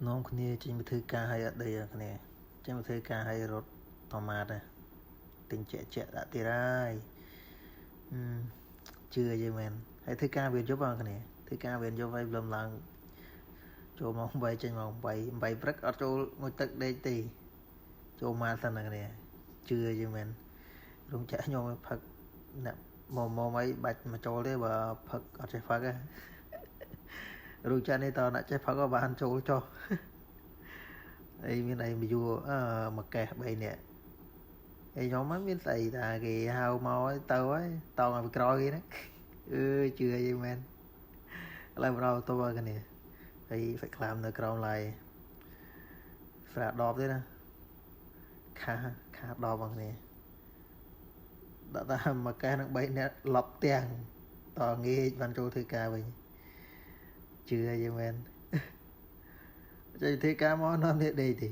Nôngគ្នាចេញមកធ្វើការឲ្យអត់ដីគ្នាចេញមកធ្វើការឲ្យរត់តម៉ាតទិញជាក់ដាក់ទៀតហើយជឿយីមែនហើយធ្វើការវាយប់គ្នាធ្វើការវាយប់ហើយលំឡើងចូលម៉ោង8ចេញម៉ោង8ព្រឹកអត់ចូលងុយទឹកដេកទេចូលម៉ាតសិនគ្នាជឿយីមែនរងចាក់ខ្ញុំផឹកអ្នកមកអីបាច់មកចូលទេបើផឹកអត់ចេះផឹកទេរងចាក់នេះតើអ្នកចេះផឹកក៏បានចូលចុះអីមានអីមកយួរមកកេះ3នាក់អីខ្ញុំមិនមានស្អីតាគេហៅមកហើយទៅហើយតោងឲ្យក្រោយគេហ្នឹងជឿអីមែនឥឡូវមកទៅគ្នាហើយសាច់ខ្លាមនៅក្រោមឡាយស្រាដបទេណាខាដបបងគ្នាដាក់តាមមកកេះនឹង3នាក់ឡប់ទាំងតងាយបានចូលធ្វើការវិញជឿអីមែនចេញធ្វើការមកនំនេះដេកទេ